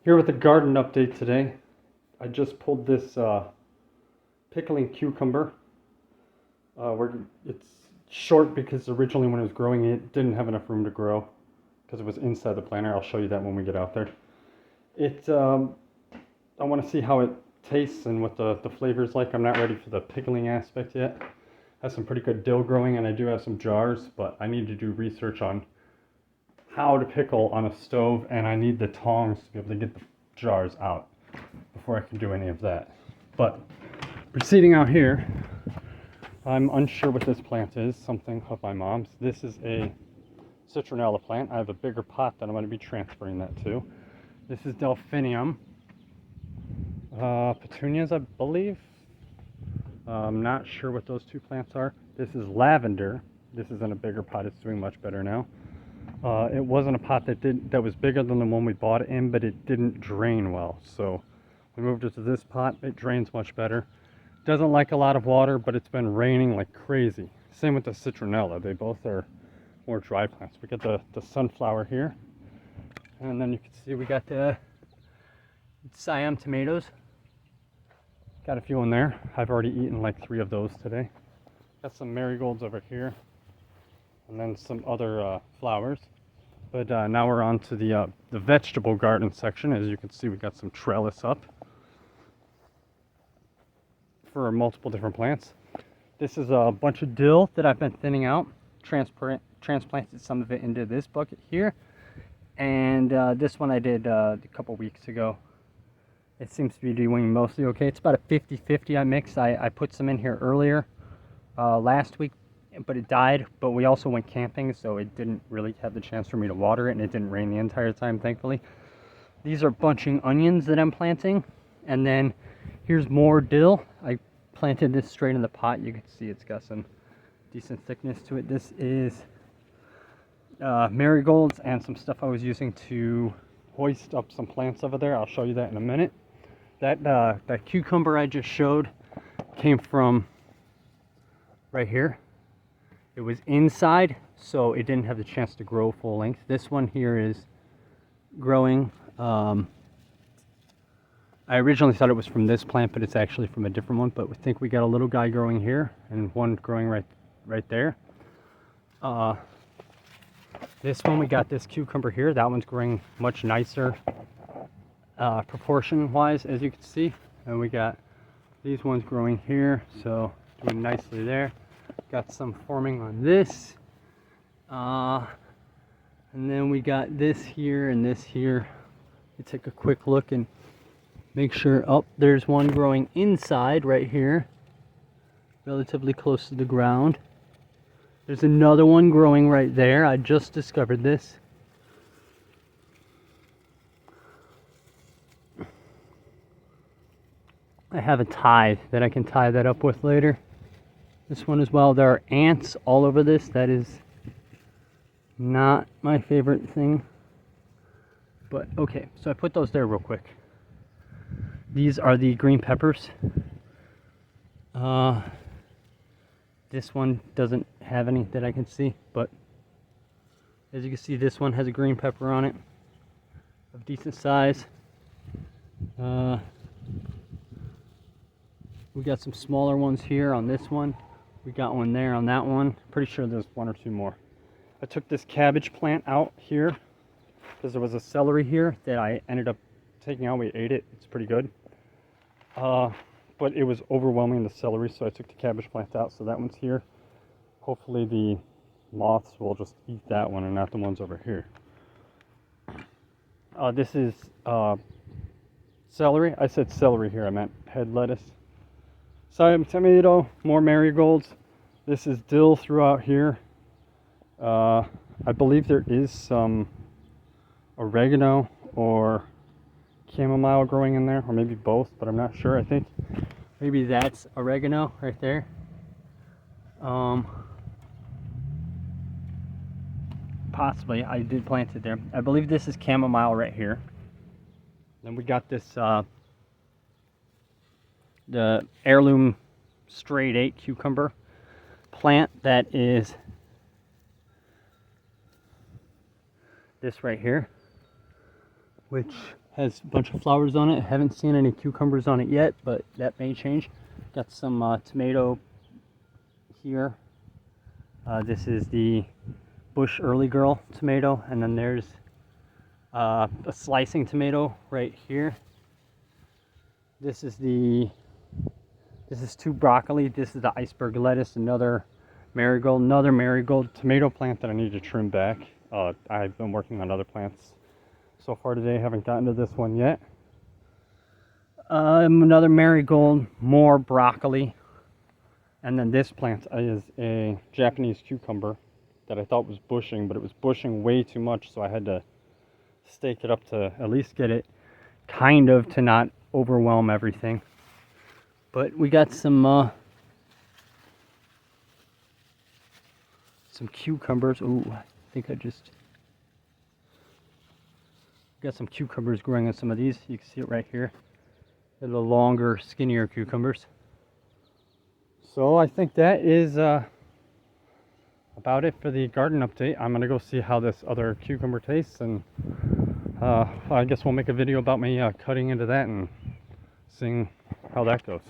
Here with a garden update today. I just pulled this pickling cucumber. It's short because originally when it was growing it didn't have enough room to grow because it was inside the planter. I'll show you that when we get out there. I want to see how it tastes and what the flavor is like. I'm not ready for the pickling aspect yet. Has some pretty good dill growing, and I do have some jars, but I need to do research on how to pickle on a stove, and I need the tongs to be able to get the jars out before I can do any of that. But proceeding out here, I'm unsure what this plant is, something of my mom's. This is a citronella plant. I have a bigger pot that I'm going to be transferring that to. This is delphinium. Petunias, I believe. I'm not sure what those two plants are. This is lavender. This is in a bigger pot. It's doing much better now. It wasn't a pot that was bigger than the one we bought it in, but it didn't drain well. So we moved it to this pot. It drains much better. Doesn't like a lot of water, but it's been raining like crazy. Same with the citronella. They both are more dry plants. We got the sunflower here. And then you can see we got the Siam tomatoes. Got a few in there. I've already eaten like 3 of those today. Got some marigolds over here. And then some other flowers. But now we're on to the vegetable garden section. As you can see, we got some trellis up for multiple different plants. This is a bunch of dill that I've been thinning out. Transplanted some of it into this bucket here. And this one I did a couple weeks ago. It seems to be doing mostly okay. It's about a 50-50 I mix. I put some in here earlier last week, but it died. But we also went camping, so it didn't really have the chance for me to water it, and it didn't rain the entire time, thankfully. These are bunching onions that I'm planting, and then here's more dill. I planted this straight in the pot. You can see it's got some decent thickness to it. This is marigolds and some stuff I was using to hoist up some plants over there. I'll show you that in a minute. That cucumber I just showed came from right here. It was inside, so it didn't have the chance to grow full length. This one here is growing. I originally thought it was from this plant, but it's actually from a different one. But we think we got a little guy growing here and one growing right there. This one, we got this cucumber here. That one's growing much nicer proportion-wise, as you can see. And we got these ones growing here, so doing nicely there. Got some forming on this. And then we got this here and this here. You take a quick look and make sure. Oh, there's one growing inside right here, relatively close to the ground. There's another one growing right there. I just discovered this. I have a tie that I can tie that up with later. This one as well. There are ants all over this. That is not my favorite thing. But okay, so I put those there real quick. These are the green peppers. This one doesn't have any that I can see, but as you can see, this one has a green pepper on it of decent size. We got some smaller ones here on this one. We got one there on that one. Pretty sure there's 1 or 2 more. I took this cabbage plant out here because there was a celery here that I ended up taking out. We ate it. It's pretty good. But it was overwhelming, the celery, so I took the cabbage plant out. So that one's here. Hopefully the moths will just eat that one and not the ones over here. This is celery. I said celery here. I meant head lettuce. Siam tomato, more marigolds. This is dill throughout here. I believe there is some oregano or chamomile growing in there, or maybe both, but I'm not sure. I think maybe that's oregano right there. Possibly, I did plant it there. I believe this is chamomile right here. Then we got this the heirloom straight 8 cucumber plant that is this right here, which Has a bunch of flowers on it. Haven't seen any cucumbers on it yet, but that may change. Got some tomato here. This is the Bush Early Girl tomato, and then there's a slicing tomato right here. This is two broccoli. This is the iceberg lettuce, another marigold tomato plant that I need to trim back. I've been working on other plants so far today, haven't gotten to this one yet. Another marigold, more broccoli, and then this plant is a Japanese cucumber that I thought was bushing, but it was bushing way too much, so I had to stake it up to at least get it kind of to not overwhelm everything. But we got some cucumbers. Ooh, I think I just got some cucumbers growing on some of these. You can see it right here. They're the longer, skinnier cucumbers. So I think that is about it for the garden update. I'm gonna go see how this other cucumber tastes, and I guess we'll make a video about me cutting into that and seeing how that goes.